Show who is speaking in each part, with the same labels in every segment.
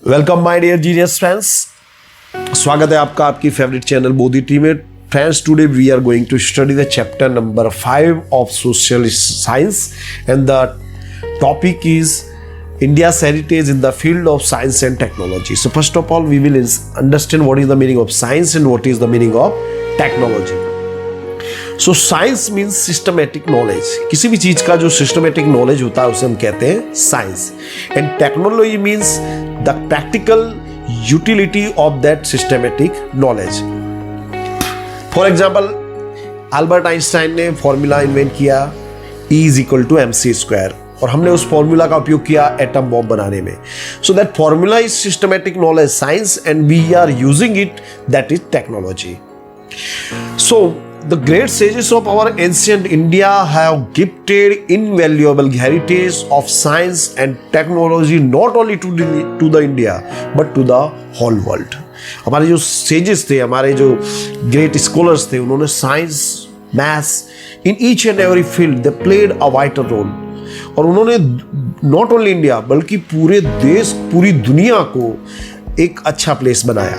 Speaker 1: Welcome my dear genius friends, स्वागत है आपका आपकी फेवरेट चैनल बोधी टी में। Friends, today we are going to study the chapter number 5 of social science and the topic is India's heritage in the field of science and technology. So first of all, we will understand what is the meaning of science and what is the meaning of technology. So science means systematic knowledge. किसी भी चीज का जो systematic knowledge होता है उसे हम कहते हैं science. And technology means the practical utility of that systematic knowledge. For example, Albert Einstein ने फॉर्मूला इन्वेंट किया E is equal to mc square. और हमने उस फॉर्मूला का उपयोग किया एटम बॉम्ब बनाने में. So that formula is systematic knowledge science and we are using it, that is technology. So the great sages of our ancient India have gifted invaluable heritage of science and technology not only to the India but to the whole world. हमारे जो sages थे, हमारे जो great scholars थे, उन्होंने science, maths, in each and every field they played a vital role. और उन्होंने not only India बल्कि पूरे देश, पूरी दुनिया को एक अच्छा प्लेस बनाया.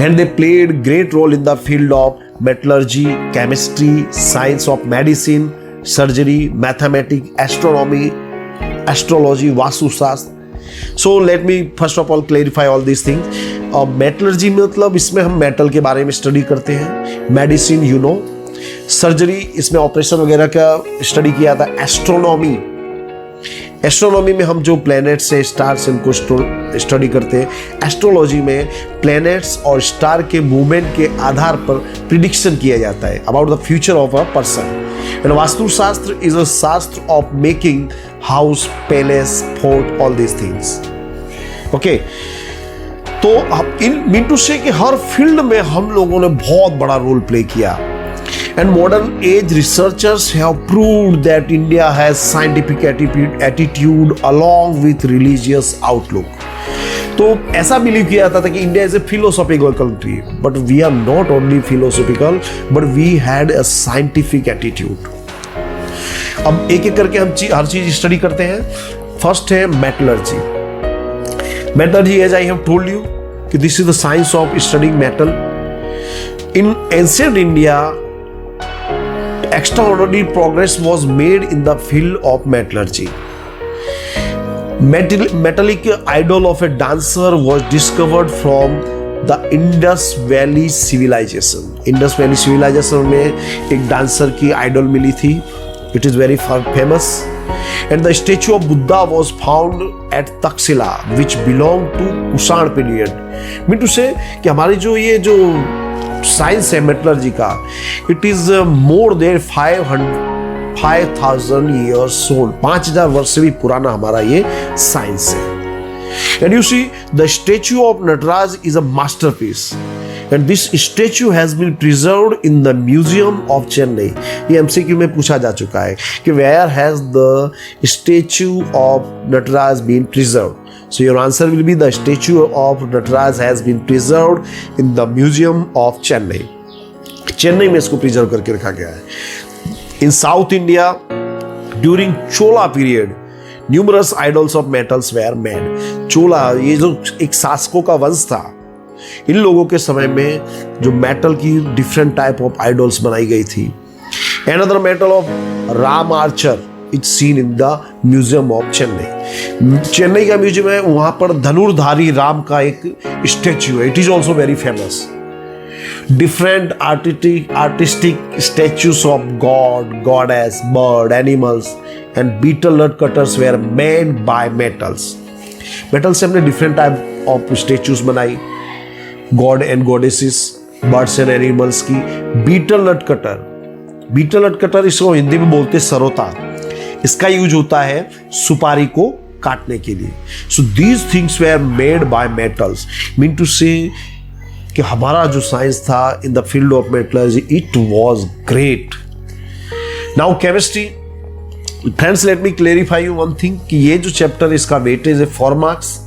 Speaker 1: And they played great role in the field of metallurgy, chemistry, science of medicine, surgery, mathematics, astronomy, astrology, Vastushastra. So let me first of all clarify all this things. Metallurgy मतलब इसमें हम मेटल के बारे में study करते हैं. Medicine, you know. Surgery, इसमें operation वगैरह का स्टडी किया था. एस्ट्रोनॉमी में हम जो प्लैनेट्स है, स्टार्स, इनको स्टडी करते हैं. एस्ट्रोलॉजी में प्लैनेट्स और स्टार के मूवमेंट के आधार पर प्रिडिक्शन किया जाता है about the future of a person. And Vastushastra is a shastra of making house, palace, fort, all these things. Okay, तो इन मीन टू से कि हर फील्ड में हम लोगों ने बहुत बड़ा रोल प्ले किया. And modern age researchers have proved that India has scientific attitude along with religious outlook. तो ऐसा बिलीव किया जाता था कि India is a philosophical country, but we are not only philosophical but we had a scientific attitude. अब एक एक करके हम हर चीज स्टडी करते हैं. फर्स्ट है metallurgy. Metallurgy, as I have told you कि this is the science of studying metal. In ancient India extraordinary progress was made in the field of metallurgy. Metallic idol of a dancer was discovered from the Indus Valley civilization. Indus Valley civilization में एक dancer की idol मिली थी. It is very famous. And the statue of Buddha was found at Taxila, which belonged to Kushan period. Mean to say कि हमारी जो ये जो science है मेटलर्जी का, it is more than 5,000 years old. 5,000 वर्ष से भी पुराना हमारा ये साइंस है. And you see the statue of Nataraja is a masterpiece and this statue has been preserved in the museum of Chennai. ये एमसीक्यू में पूछा जा चुका है कि where has the statue of Nataraja been preserved. So your answer will be the statue of Nataraj has been preserved in the Museum of Chennai. Chennai में इसको preserve करके रखा गया है. In South India, during Chola period, numerous idols of metals were made. चोला, ये जो एक शासकों का वंश था, इन लोगों के समय में जो मेटल की डिफरेंट टाइप ऑफ आइडल्स बनाई गई थी. Another metal of Ram Archer is seen in the Museum of Chennai. Chennai का म्यूजियम है, वहां पर धनुर्धारी राम का एक स्टैच्यू है. It is also very famous. Different artistic statues of god, goddess, bird, animals and betel nut cutters were made by metals. Metal से हमने different type of statues बनाई. God and goddesses, birds and animals की. Betel nut cutter इसको हिंदी में बोलते सरोता. इसका use होता है सुपारी को काटने के लिए. So these things were made by metals. Mean to say कि हमारा जो साइंस था in the field of metallurgy, it was great. Now chemistry. Friends, let me clarify you one thing कि ये जो चैप्टर, इसका वेटेज है 4 मार्क्स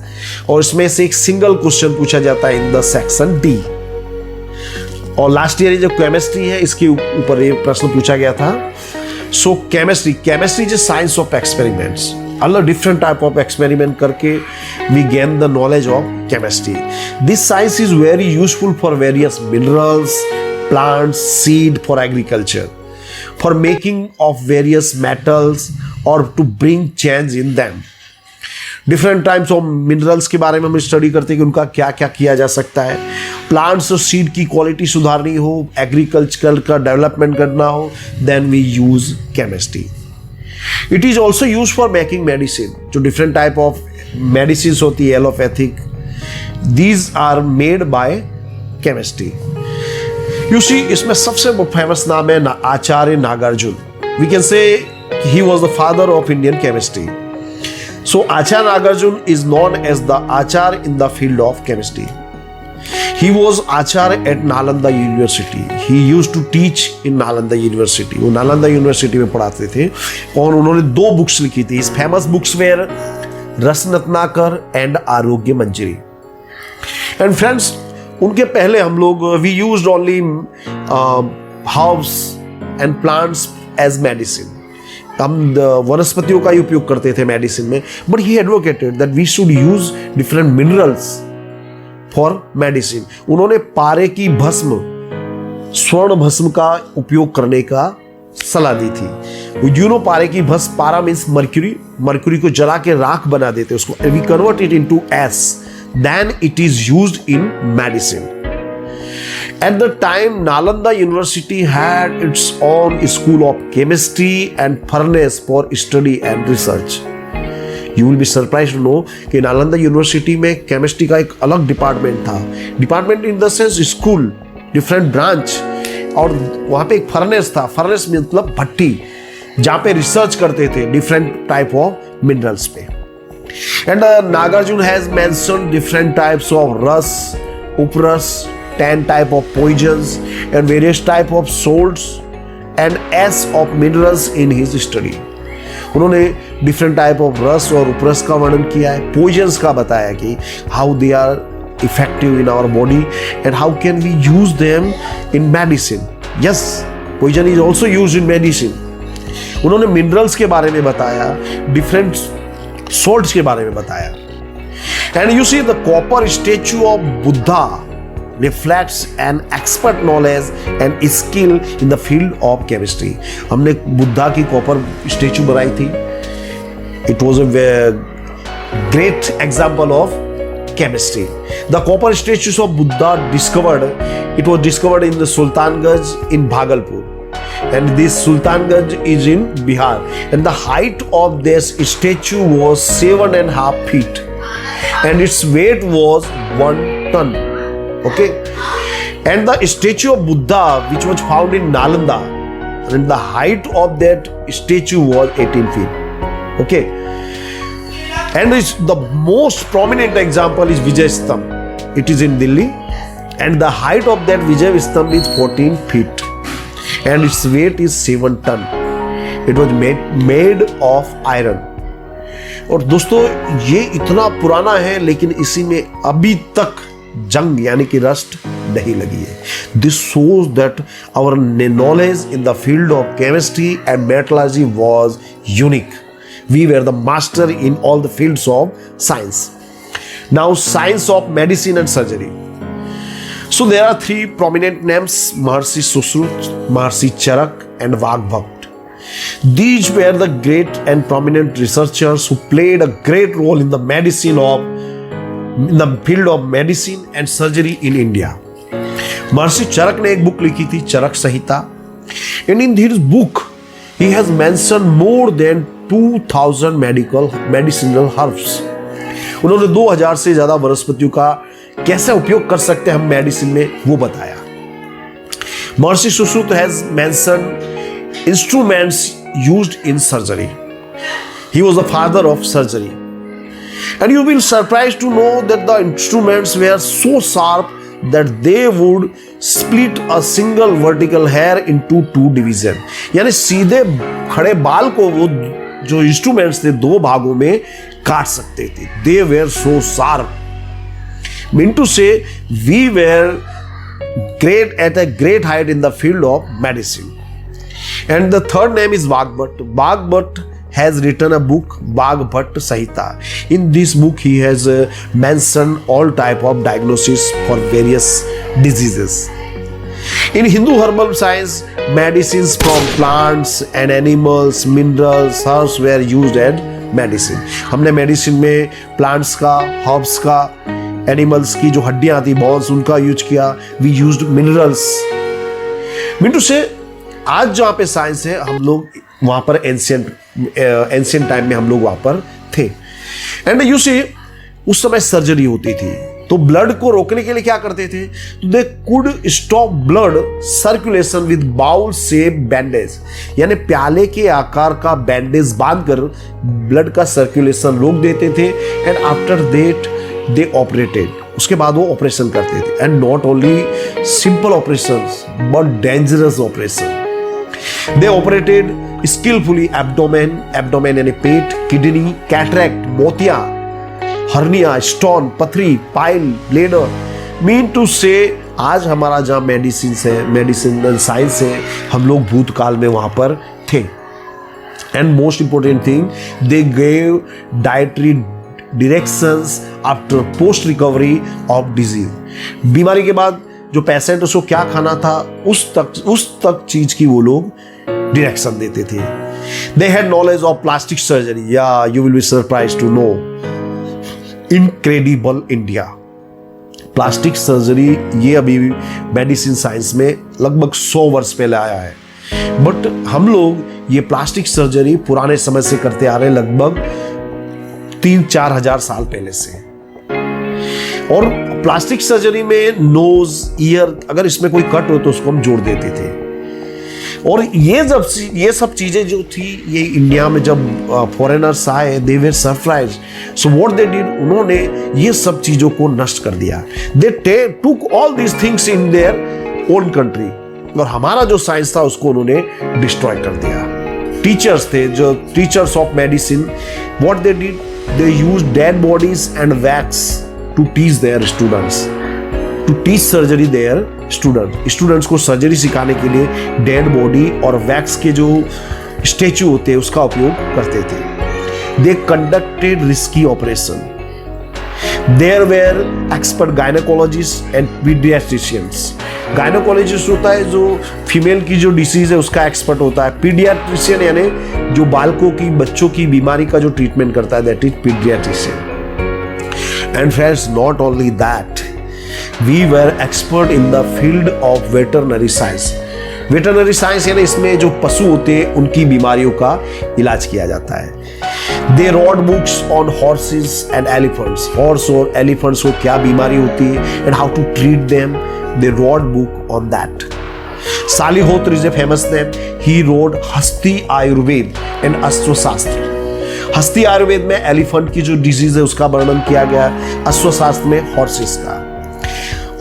Speaker 1: और इसमें से एक सिंगल क्वेश्चन पूछा जाता है इन द सेक्शन डी. और लास्ट ईयर जो केमिस्ट्री है, इसके ऊपर ये प्रश्न पूछा गया था. So chemistry is a science of experiments. अलग डिफरेंट टाइप ऑफ एक्सपेरिमेंट करके we gain the knowledge of chemistry. This science is very useful for various minerals, plants, seed, for agriculture, for making of various metals और to bring change in them. Different types of minerals के बारे में हम study करते हैं कि उनका क्या क्या किया जा सकता है. प्लांट्स और सीड की क्वालिटी सुधारनी हो, एग्रीकल्चर का डेवलपमेंट करना हो, then we use chemistry. It is also use for making medicine. जो डिफरेंट टाइप ऑफ मेडिसिन होती है allopathic, these are made by chemistry. You see, इसमें सबसे फेमस नाम है आचार्य Nagarjuna. We can say he was the father of Indian chemistry. So Acharya Nagarjuna is known as the Acharya in the field of chemistry. He was Acharya at Nalanda University. He used to teach in Nalanda University. वो Nalanda university में पढ़ाते थे और उन्होंने 2 books लिखी थी. His famous books were Ratnakar and आरोग्य मंजरी. And friends, उनके पहले हम लोग we used only herbs and plants as medicine. हम वनस्पतियों का ही उपयोग करते थे मेडिसिन में. But he advocated that we should use different minerals for medicine. उन्होंने पारे की भस्म, स्वर्ण भस्म का उपयोग करने का सलाह दी थी. यू नो पारे की भस्म, पारा मीन्स मर्क्यूरी, मर्क्यूरी को जला के राख बना देते उसको. We convert it into ash, then it is used in medicine. At the time, Nalanda University had its own school of chemistry and furnace for study and research. You will be surprised to know कि Nalanda university में chemistry का एक अलग department था. Department in the sense school, different branch, और वहाँ पे एक फर्नेस था. फर्नेस मतलब भट्टी, जहाँ पे रिसर्च करते थे डिफरेंट टाइप ऑफ मिनरल्स पे. And Nagarjuna has mentioned different types of rasa, uparasa, 10 type of poisons and various type of salts and S of minerals in his study. उन्होंने different type of रस और उपरस का वर्णन किया है. poisons का बताया कि how they are effective in our body and how can we use them in medicine. Yes, poison is also used in medicine. उन्होंने minerals के बारे में बताया, different salts के बारे में बताया. And you see the copper statue of Buddha reflects an expert knowledge and skill in the field of chemistry. हमने बुद्धा की कॉपर स्टेचू बनाई थी. It was a great example of chemistry. The copper statues of Buddha it was discovered in the Sultanganj in Bhagalpur. And this Sultanganj is in Bihar. And the height of this statue was 7.5 feet. And its weight was 1 ton. Okay, and the statue of Buddha which was found in Nalanda, and the height of that statue was 18 feet. Okay, and it's the most prominent example is Vijay Stambh. It is in Delhi, and the height of that Vijay Stambh is 14 feet, and its weight is 7 ton. It was made of iron. और दोस्तों, ये इतना पुराना है लेकिन इसी में अभी तक जंग यानी कि रस्ट नहीं लगी है. This shows that our knowledge in the field of chemistry and metallurgy was unique. We were the master in all the fields of science. Now science of medicine and surgery. So there are 3 prominent names: Maharshi Sushruta, Maharshi Charak and Vagbhata. These were the great and prominent researchers who played a great role in the field of medicine and surgery in India. महर्षि चरक ने एक book लिखी थी, चरक संहिता. And in his book, he has mentioned more than 2000 medicinal herbs. उन्होंने 2000 से ज्यादा वनस्पतियों का कैसे उपयोग कर सकते हैं हम मेडिसिन में, वो बताया. महर्षि Sushruta has mentioned instruments used in surgery. He was the father of surgery. And you will be surprised to know that the instruments were so sharp that they would split a single vertical hair into 2 divisions. यानी सीधे खड़े बाल को वो जो instruments थे 2 भागों में काट सकते थे. They were so sharp. Mean to say, we were great at a great height in the field of medicine. And the third name is Vagbhat. Vagbhat, has written a book, Bhagbhat Sahita. In this book, he has mentioned all type of diagnosis for various diseases. In Hindu herbal science, medicines from plants and animals, minerals, herbs were used as medicine. हमने medicine में plants का, herbs का, animals की जो हड्डियां आती, bones, उनका use किया. We used minerals. Mean to say आज जहाँ पे साइंस है, हम लोग वहाँ पर एंशिएंट टाइम में हम लोग वहाँ पर थे. एंड यू सी उस समय सर्जरी होती थी, तो ब्लड को रोकने के लिए क्या करते थे? They could stop blood circulation with bowl shape bandage, यानी प्याले के आकार का बैंडेज बांधकर ब्लड का सर्कुलेशन रोक देते थे. And after that they operated, उसके बाद वो ऑपरेशन करते थे. And not only simple operation but dangerous operation. They operated skilfully abdomen यानी पेट, किडनी, कैटरैक्ट, मोतिया, हर्निया, स्टोन, पथरी, pile, bladder. Mean to say आज हमारा जहाँ मेडिसिनल साइंस है, हम लोग भूतकाल में वहाँ पर थे. And most important thing, they gave dietary directions after post recovery of disease. बीमारी के बाद जो पेशेंट उसको क्या खाना था, उस तक चीज की वो लोग डायरेक्शन देते थे. They had knowledge of plastic surgery. या you will be surprised to know, incredible India. Plastic surgery ये अभी मेडिसिन साइंस में लगभग 100 वर्ष पहले आया है, बट हम लोग ये प्लास्टिक सर्जरी पुराने समय से करते आ रहे हैं, लगभग 3-4 हजार साल पहले से. और प्लास्टिक सर्जरी में नोज, ईयर, अगर इसमें कोई कट हो तो उसको हम जोड़ देते थे. और ये सब चीजें जो थी, ये इंडिया में जब फॉरेनर्स आए, they were surprise. So what they did, उन्होंने ये सब चीजों को नष्ट कर दिया. They took all these things in their own country, और हमारा जो साइंस था उसको उन्होंने डिस्ट्रॉय कर दिया. टीचर्स थे जो teachers of medicine, what they did, they used dead bodies and wax to teach their students, to teach surgery their students को सर्जरी सिखाने के लिए डेड बॉडी और वैक्स के जो स्टेचू होते हैं उसका उपयोग करते थे. They conducted risky operation. There were expert gynaecologist and paediatricians. Gynaecologist होता है जो फीमेल की जो डिसीज है उसका एक्सपर्ट होता है. पीडियाट्रिशियन यानी जो बालकों की, बच्चों की बीमारी का जो ट्रीटमेंट करता है, that is paediatrician. And friends, not only that, we were expert in the field of veterinary science. Veterinary science यानी इसमें जो पशु होते हैं उनकी बीमारियों का इलाज किया जाता है. They wrote books on horses and elephants. Horse और एलिफेंट्स को क्या बीमारी होती है and how to treat them. They wrote book on that. Salihotra is a famous name. He wrote हस्ती आयुर्वेद and अश्वशास्त्र. हस्ती आयुर्वेद में एलिफेंट की जो डिजीज है उसका वर्णन किया गया, अश्वशास्त्र में हॉर्सेस का.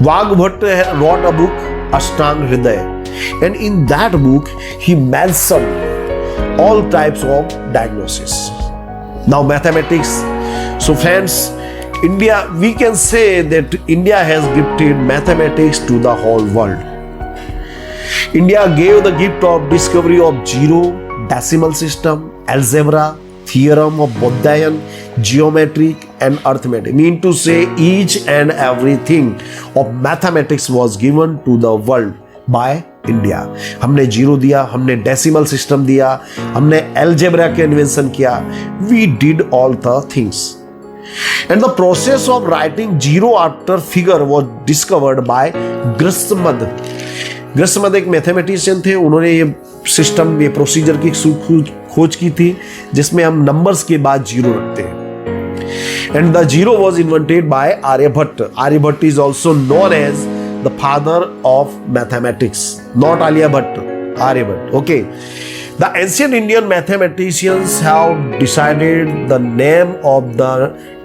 Speaker 1: Bhagbhat wrote a book, Ashtang Hriday, and in that book he mentioned all types of diagnosis. Now mathematics. So friends, India, we can say that India has gifted mathematics to the whole world. India gave the gift of discovery of zero, decimal system, algebra, theorem of Bodleian, geometric and arithmetic. Mean to say each and everything of mathematics was given to the world by India. हमने zero दिया, हमने decimal system दिया, हमने algebra के invention किया. We did all the things. And the process of writing zero after figure was discovered by Grishmad. ग्रसमद एक mathematician थे, उन्होंने ये सिस्टम, ये प्रोसीजर की खोज की थी जिसमें हम नंबर्स के बाद जीरो रखते हैं. And the zero was invented by Aryabhatta. Aryabhatta is also known as the father of mathematics, not Aryabhatta, Aryabhatta. Okay. The ancient Indian mathematicians have decided the name of the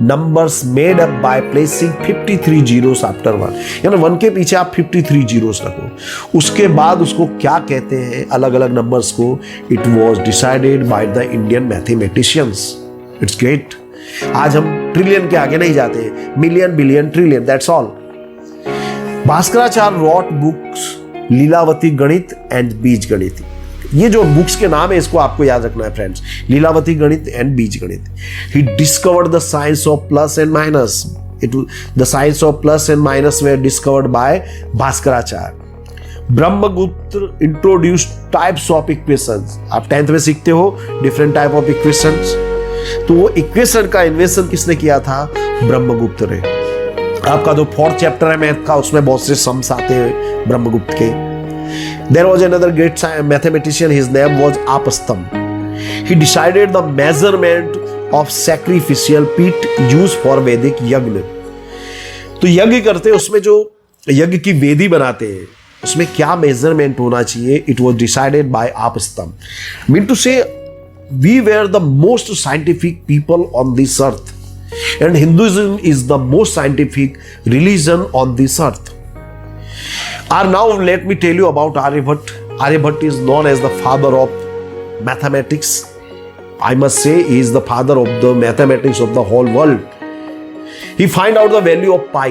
Speaker 1: numbers made up by placing 53 zeros after 1. यानी 1 के पीछे आप 53 zeros रखो, उसके बाद उसको क्या कहते हैं अलग अलग नंबर्स को. It was decided by the Indian mathematicians. It's great. आज हम ट्रिलियन के आगे नहीं जाते, million, billion, trillion, that's all. Bhaskaracharya wrote books Lilavati Ganit and बीज गणित. ये जो बुक्स के नाम है इसको आपको याद रखना है फ्रेंड्स, लीलावती गणित and Beej Ganit. He discovered the science of plus and minus. The science of plus and minus were discovered by Bhaskaracharya. Brahmagupta introduced types of equations. आप 10th में सीखते हो डिफरेंट टाइप ऑफ इक्वेशंस. तो वो इक्वेशन का इन्वेंशन किसने किया था? ब्रह्मगुप्त ने. आपका जो 4th चैप्टर है मैथ का, उसमें बहुत से सम्स आते हैं ब्रह्मगुप्त के. There was another great mathematician, his name was Apastam. He decided the measurement of sacrificial peat used for Vedic यज्ञ. तो यज्ञ करते उसमें जो यज्ञ की वेदी बनाते हैं उसमें क्या मेजरमेंट होना चाहिए, it was decided by Apastam. Mean to say we were the most scientific people on this earth, and Hinduism is the most scientific religion on this earth. Now let me tell you about Aryabhatta. Aryabhatta is known as the father of mathematics. I must say he is the father of the mathematics of the whole world. He find out the value of pi.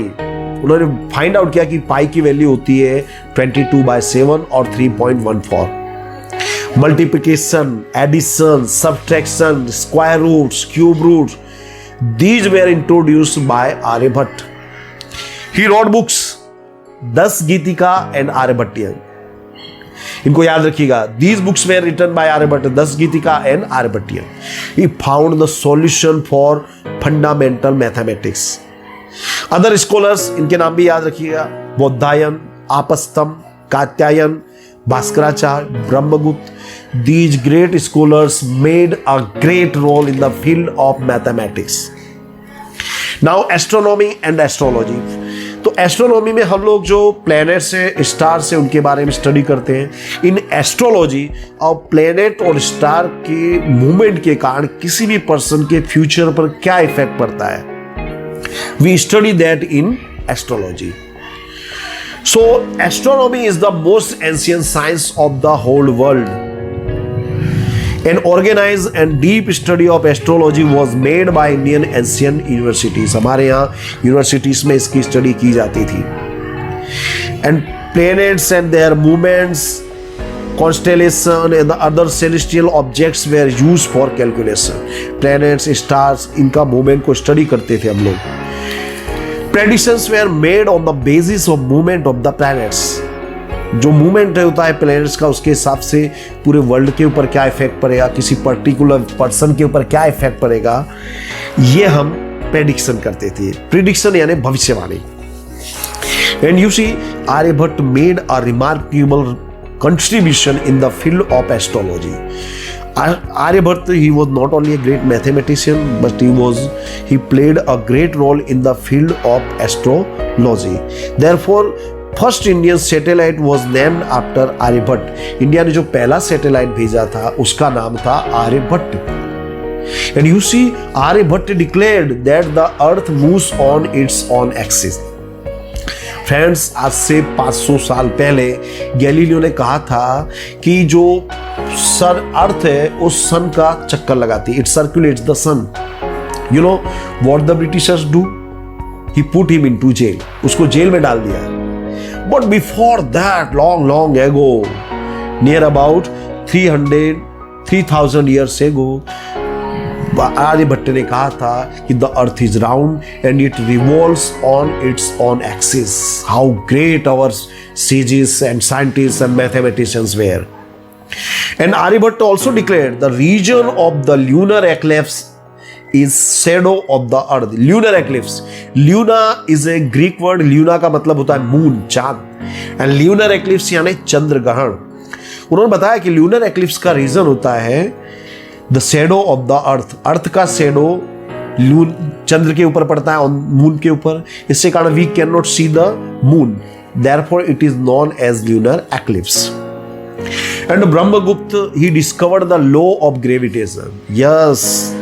Speaker 1: उन्होंने find out किया कि pi की value होती है 22/7 और 3.14. Multiplication, addition, subtraction, square roots, cube roots, these were introduced by Aryabhatta. He wrote books 10 Gitika and Aryabhatiya. इनको याद रखिएगा. These books were written by Aryabhatta, 10 Gitika and Aryabhatiya. He found the solution for fundamental mathematics. Other scholars, इनके नाम भी याद रखिएगा. Baudhayana, Apastamba, Katyayana, Bhaskaracharya, Brahmagupta. These great scholars made a great role in the field of mathematics. Now astronomy and astrology. तो astronomy में हम लोग जो प्लैनेट से, स्टार से, उनके बारे में स्टडी करते हैं. इन एस्ट्रोलॉजी और प्लैनेट और स्टार के मूवमेंट के कारण किसी भी पर्सन के फ्यूचर पर क्या इफेक्ट पड़ता है, we study that in astrology. So astronomy is the most ancient science of the whole world. An organized and deep study of astrology was made by Indian ancient universities. हमारे यहाँ universities में इसकी study की जाती थी. And planets and their movements, constellation and the other celestial objects were used for calculation. Planets, stars, इनका movement को study करते थे हम लोग. Predictions were made on the basis of movement of the planets. जो मूवमेंट होता है planets का, उसके हिसाब से पूरे वर्ल्ड के ऊपर क्या इफेक्ट पड़ेगा, किसी पर्टिकुलर पर्सन के ऊपर क्या इफेक्ट पड़ेगा, ये हम प्रेडिक्शन करते थे. प्रेडिक्शन यानी भविष्यवाणी. And you see Aryabhatta made a remarkable contribution in the field of astrology. Aryabhatta, he was not only a great mathematician, but he played a great role in the field of astrology. Therefore, first Indian satellite was named after Aryabhatta. India ने जो पहला satellite भेजा था उसका नाम था Aryabhatta. And you see Aryabhatta declared that the earth moves on its on axis. Friends, आज से 500 साल पहले गैलीलियो ने कहा था कि जो अर्थ है उस सन का चक्कर लगाती है. It circulates the sun. You know what the Britishers do? He put him into jail. उसको जेल में डाल दिया. But before that, long ago, near about 3,000 years ago, Aryabhata ने कहा था कि the earth is round and it revolves on its own axis. How great our sages and scientists and mathematicians were. And Aryabhatta also declared the region of the lunar eclipse is shadow of the earth. Lunar eclipse. Luna is a Greek word. Luna का मतलब होता है moon, चांद. And lunar eclipse यानी चंद्र ग्रहण. उन्होंने बताया कि lunar eclipse का रीजन होता है the shadow of the earth. अर्थ का shadow चंद्र के ऊपर पड़ता है, मून के ऊपर. इससे कारण we cannot see the moon. Therefore, it is known as lunar eclipse. And Brahmagupta, he discovered the law of gravitation. Yes.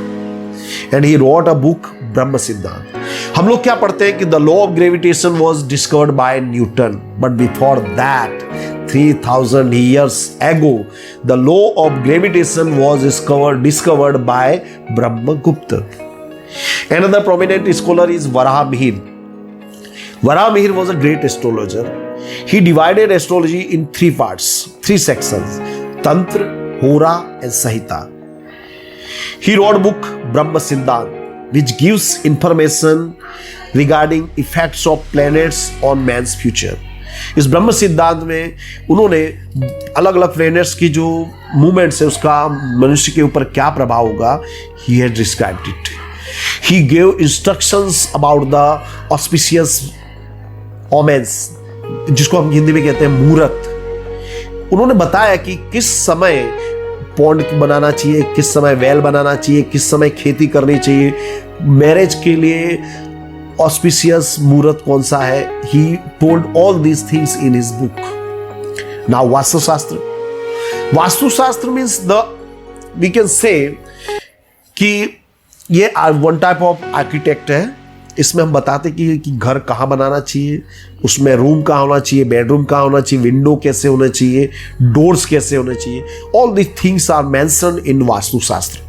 Speaker 1: And he wrote a book, ब्रह्म सिद्धांत. हम लोग क्या पढ़ते हैं कि the law of gravitation was discovered by Newton, but before that 3,000 years ago the law of gravitation was discovered by Brahmagupta. Another prominent scholar is Varahamihir. Varahamihir was a great astrologer. He divided astrology in 3 parts, 3 sections. Tantra, Hora and Sahita. He wrote book Brahma Siddhant, which gives information regarding effects of planets on man's future. इस ब्रह्म सिद्धांत में उन्होंने अलग अलग planets की जो movements है उसका मनुष्य के ऊपर क्या प्रभाव होगा, he had described it. He gave instructions about the auspicious women's, जिसको हम हिंदी में कहते हैं मुहूर्त. उन्होंने बताया कि किस समय पॉन्ड बनाना चाहिए, किस समय वेल बनाना चाहिए, किस समय खेती करनी चाहिए, मैरिज के लिए ऑस्पिशियस मुहूर्त कौन सा है. He told all these things in his book. Now Vastushastra. Vastushastra means the we can say कि ये वन टाइप ऑफ आर्किटेक्ट है. इसमें हम बताते कि घर कहाँ बनाना चाहिए, उसमें रूम कहाँ होना चाहिए, बेडरूम कहाँ होना चाहिए, विंडो कैसे होना चाहिए, डोर्स कैसे होने चाहिए. All these things are mentioned in Vastushastra.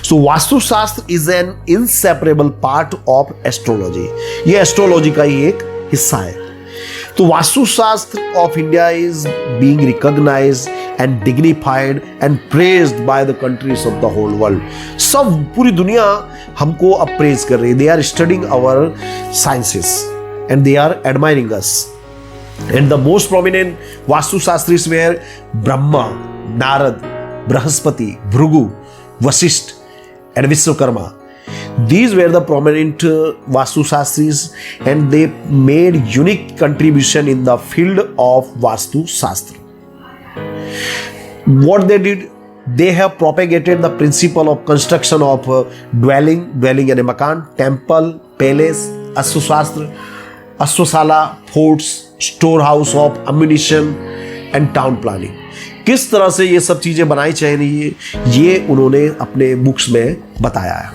Speaker 1: So Vastushastra is an inseparable part of astrology. ये एस्ट्रोलॉजी का ही एक हिस्सा है. तो Vastushastra of India is being recognised and dignified and praised by the countries of the whole world. सब पूरी दुनिया हमको अब प्रेज कर रही है. They are studying our sciences and they are admiring us. And the most prominent Vastushastris were Brahma, Narad, Brihaspati, Bhrigu, Vasisht and Vishwakarma. These were the prominent Vastu Shastris and they made unique contribution in the field of Vastu Shastra. What they did, they have propagated the principle of construction of dwelling in a makan, temple, palace, Ashwashastra, Ashwasala, forts, storehouse of ammunition and town planning. किस तरह से ये सब चीजें बनाई चाहिए ये उन्होंने अपने बुक्स में बताया है.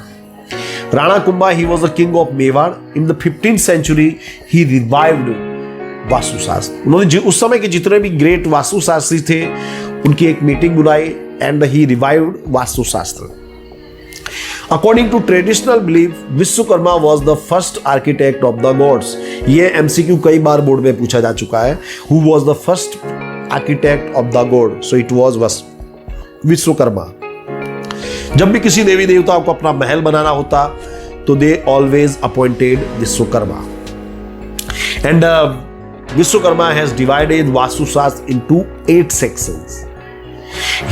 Speaker 1: Rana Kumbha, he was the king of Mewar. In the 15th century he revived Vastushastra. उन्होंने उस समय के जितने भी ग्रेट वास्तुशास्त्री थे उनकी एक मीटिंग बुलाई and he revived Vastushastra. According to traditional belief, Vishwakarma was the first architect of the gods. ये MCQ कई बार बोर्ड में पूछा जा चुका है. Who was the first architect of the God? So it was Vishwakarma. जब भी किसी देवी देवताओं को अपना महल बनाना होता तो they always appointed Vishwakarma. And Vishwakarma has divided Vastushastra into 8 sections.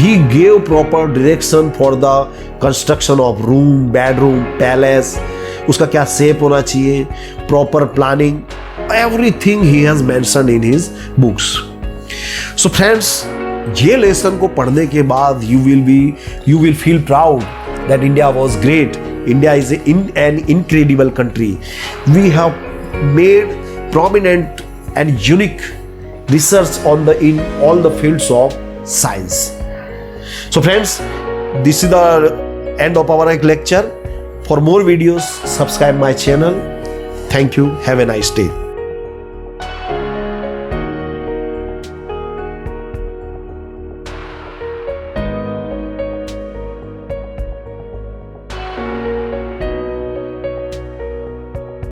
Speaker 1: He gave proper direction for the construction of room, bedroom, palace. उसका क्या शेप होना चाहिए, proper planning, everything he has mentioned in his books. So friends, ये lesson को पढ़ने के बाद you will feel proud that India was great. India is an incredible country. We have made prominent and unique research in all the fields of science. So friends, this is the end of our lecture. For more videos, subscribe my channel. Thank you. Have a nice day.